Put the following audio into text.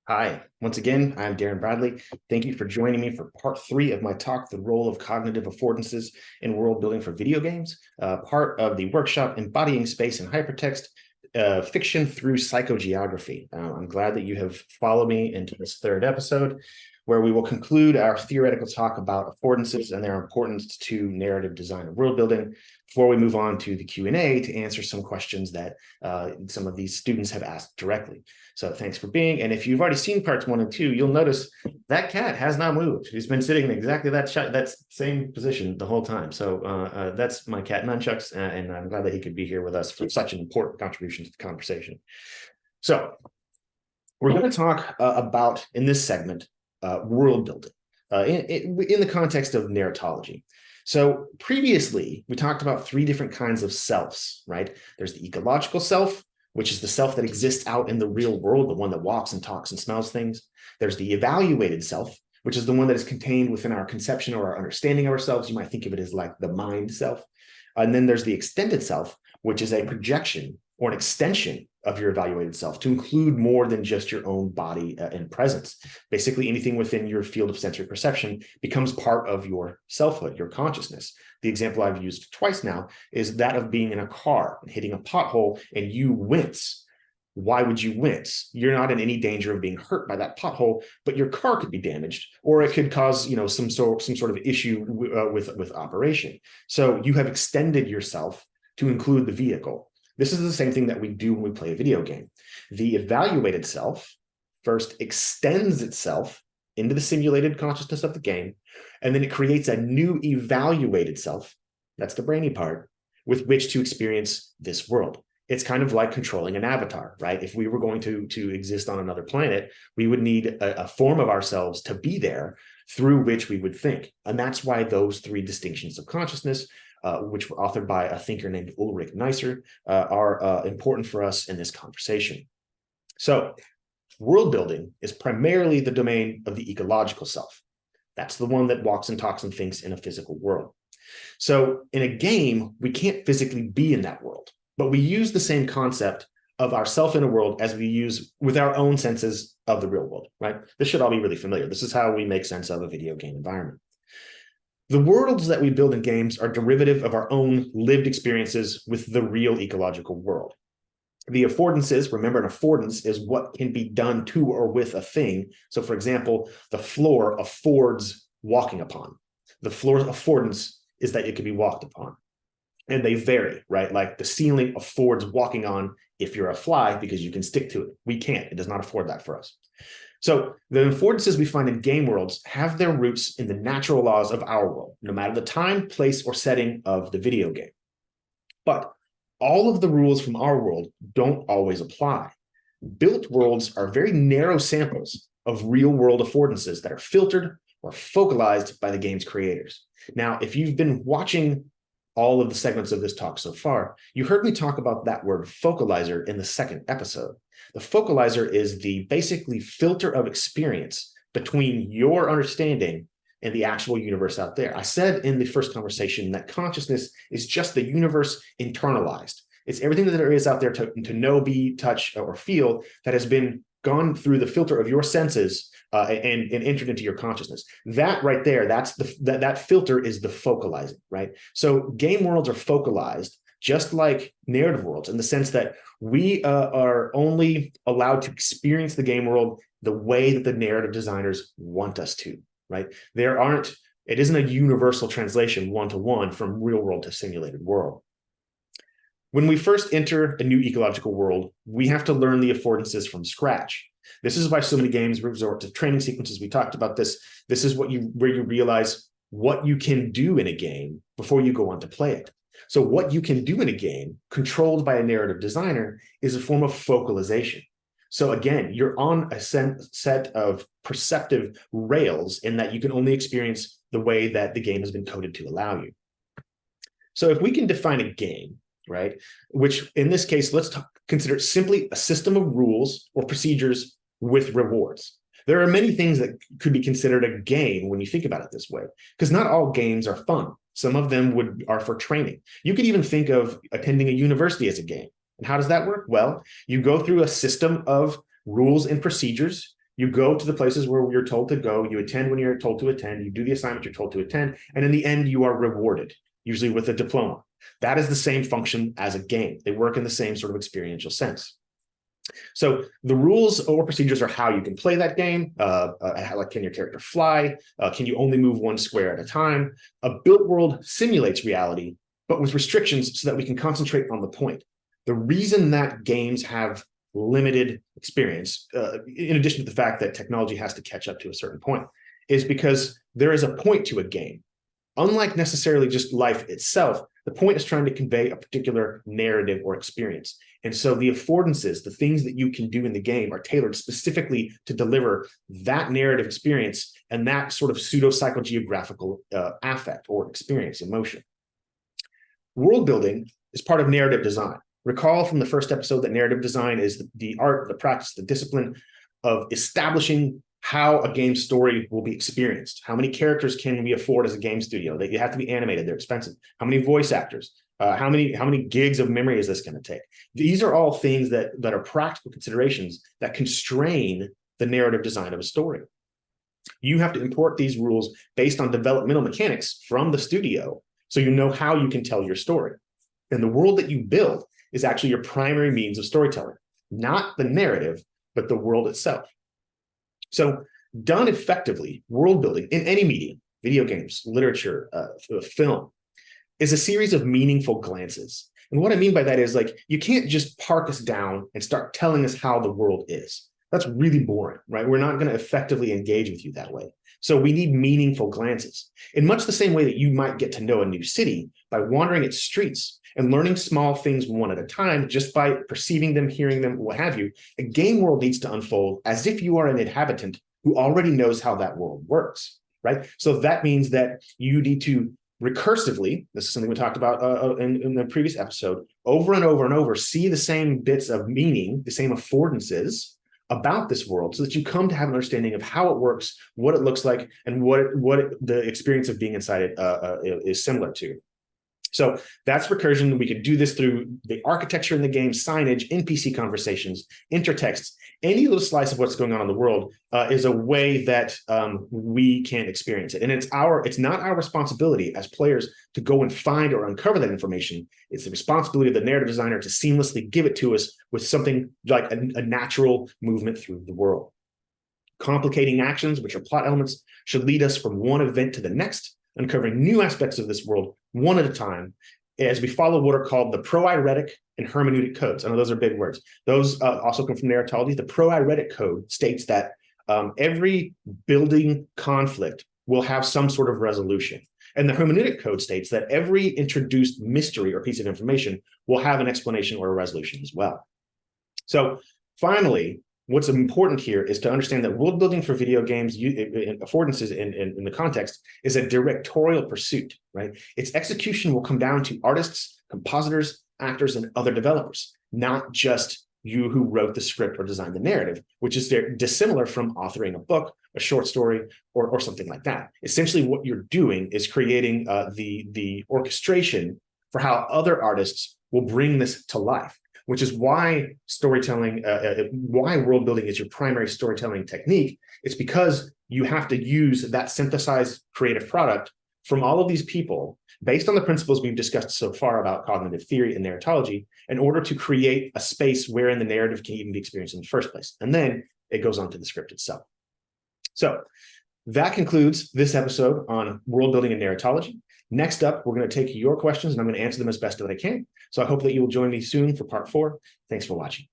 Hi, once again, I'm Darren Bradley. Thank you for joining me for part 3 of my talk, The Role of Cognitive Affordances in World Building for Video Games, part of the workshop Embodying Space and Hypertext, Fiction through Psychogeography. I'm glad that you have followed me into this third episode, where we will conclude our theoretical talk about affordances and their importance to narrative design and world building before we move on to the Q&A to answer some questions that some of these students have asked directly. So thanks for being, and if you've already seen parts 1 and 2, you'll notice that cat has not moved. He's been sitting in exactly that same position the whole time. So that's my cat Nunchucks, and I'm glad that he could be here with us for such an important contribution to the conversation. So we're going to talk about, in this segment, world building in the context of narratology. So previously, we talked about 3 different kinds of selves, right? There's the ecological self, which is the self that exists out in the real world, the one that walks and talks and smells things. There's the evaluated self, which is the one that is contained within our conception or our understanding of ourselves. You might think of it as like the mind self. And then there's the extended self, which is a projection or an extension of your evaluated self to include more than just your own body and presence. Basically, anything within your field of sensory perception becomes part of your selfhood, your consciousness. The example I've used twice now is that of being in a car and hitting a pothole and you wince. Why would you wince? You're not in any danger of being hurt by that pothole, but your car could be damaged, or it could cause, some sort of issue with operation. So you have extended yourself to include the vehicle. This is the same thing that we do when we play a video game. The evaluated self first extends itself into the simulated consciousness of the game, and then it creates a new evaluated self, that's the brainy part, with which to experience this world. It's kind of like controlling an avatar, right? If we were going to exist on another planet, we would need a form of ourselves to be there through which we would think. And that's why those 3 distinctions of consciousness, which were authored by a thinker named Ulrich Neisser, are important for us in this conversation. So world building is primarily the domain of the ecological self. That's the one that walks and talks and thinks in a physical world. So in a game, we can't physically be in that world, but we use the same concept of ourself in a world as we use with our own senses of the real world, right? This should all be really familiar. This is how we make sense of a video game environment. The worlds that we build in games are derivative of our own lived experiences with the real ecological world. The affordances, remember, an affordance is what can be done to or with a thing. So for example, the floor affords walking upon. The floor's affordance is that it can be walked upon. And they vary, right? Like the ceiling affords walking on if you're a fly because you can stick to it. We can't. It does not afford that for us. So the affordances we find in game worlds have their roots in the natural laws of our world, no matter the time, place, or setting of the video game. But all of the rules from our world don't always apply. Built worlds are very narrow samples of real-world affordances that are filtered or focalized by the game's creators. Now, if you've been watching all of the segments of this talk so far, you heard me talk about that word focalizer in the 2nd episode. The focalizer is the basically filter of experience between your understanding and the actual universe out there. I said in the first conversation that consciousness is just the universe internalized. It's everything that there is out there to know, be, touch, or feel that has been gone through the filter of your senses and entered into your consciousness. That right there, that filter is the focalizing, right? So game worlds are focalized, just like narrative worlds, in the sense that we are only allowed to experience the game world the way that the narrative designers want us to, right? It isn't a universal translation one-to-one from real world to simulated world. When we first enter a new ecological world, we have to learn the affordances from scratch. This is why so many games resort to training sequences. We talked about this. This is where you realize what you can do in a game before you go on to play it. So what you can do in a game, controlled by a narrative designer, is a form of focalization. So again, you're on a set of perceptive rails in that you can only experience the way that the game has been coded to allow you. So if we can define a game, right, which in this case, let's consider simply a system of rules or procedures with rewards. There are many things that could be considered a game when you think about it this way, because not all games are fun. Some of them are for training. You could even think of attending a university as a game. And how does that work? Well, you go through a system of rules and procedures. You go to the places where you're told to go, you attend when you're told to attend, you do the assignment you're told to attend, and in the end, you are rewarded, usually with a diploma. That is the same function as a game. They work in the same sort of experiential sense. So the rules or procedures are how you can play that game. Like, can your character fly? Can you only move one square at a time? A built world simulates reality, but with restrictions so that we can concentrate on the point. The reason that games have limited experience, in addition to the fact that technology has to catch up to a certain point, is because there is a point to a game. Unlike necessarily just life itself, the point is trying to convey a particular narrative or experience. And so the affordances, the things that you can do in the game, are tailored specifically to deliver that narrative experience and that sort of pseudo-psychogeographical affect or experience, emotion. World building is part of narrative design. Recall from the first episode that narrative design is the art, the practice, the discipline of establishing how a game story will be experienced. How many characters can we afford as a game studio? They have to be animated, they're expensive. How many voice actors? How many gigs of memory is this going to take? These are all things that are practical considerations that constrain the narrative design of a story. You have to import these rules based on developmental mechanics from the studio so you know how you can tell your story. And the world that you build is actually your primary means of storytelling, not the narrative, but the world itself. So done effectively, world building in any medium, video games, literature, film, is a series of meaningful glances. And what I mean by that is, like, you can't just park us down and start telling us how the world is. That's really boring, right? We're not going to effectively engage with you that way. So we need meaningful glances. In much the same way that you might get to know a new city by wandering its streets and learning small things one at a time, just by perceiving them, hearing them, what have you, a game world needs to unfold as if you are an inhabitant who already knows how that world works, right? So that means that you need to recursively, this is something we talked about in the previous episode, over and over and over, see the same bits of meaning, the same affordances about this world, so that you come to have an understanding of how it works, what it looks like, and what the experience of being inside it is similar to. So that's recursion. We could do this through the architecture in the game, signage, NPC conversations, intertexts. Any little slice of what's going on in the world is a way that we can experience it. And it's not our responsibility as players to go and find or uncover that information. It's the responsibility of the narrative designer to seamlessly give it to us with something like a natural movement through the world. Complicating actions, which are plot elements, should lead us from one event to the next, uncovering new aspects of this world one at a time, as we follow what are called the proiretic and hermeneutic codes. I know those are big words. Those also come from narratology. The proiretic code states that every building conflict will have some sort of resolution. And the hermeneutic code states that every introduced mystery or piece of information will have an explanation or a resolution as well. So finally, what's important here is to understand that world building for video games, affordances in the context, is a directorial pursuit, right? Its execution will come down to artists, compositors, actors, and other developers, not just you who wrote the script or designed the narrative, which is very dissimilar from authoring a book, a short story, or something like that. Essentially, what you're doing is creating the orchestration for how other artists will bring this to life, which is why storytelling, why world building is your primary storytelling technique. It's because you have to use that synthesized creative product from all of these people based on the principles we've discussed so far about cognitive theory and narratology in order to create a space wherein the narrative can even be experienced in the first place. And then it goes on to the script itself. So that concludes this episode on world building and narratology. Next up, we're going to take your questions and I'm going to answer them as best that I can. So I hope that you will join me soon for part 4. Thanks for watching.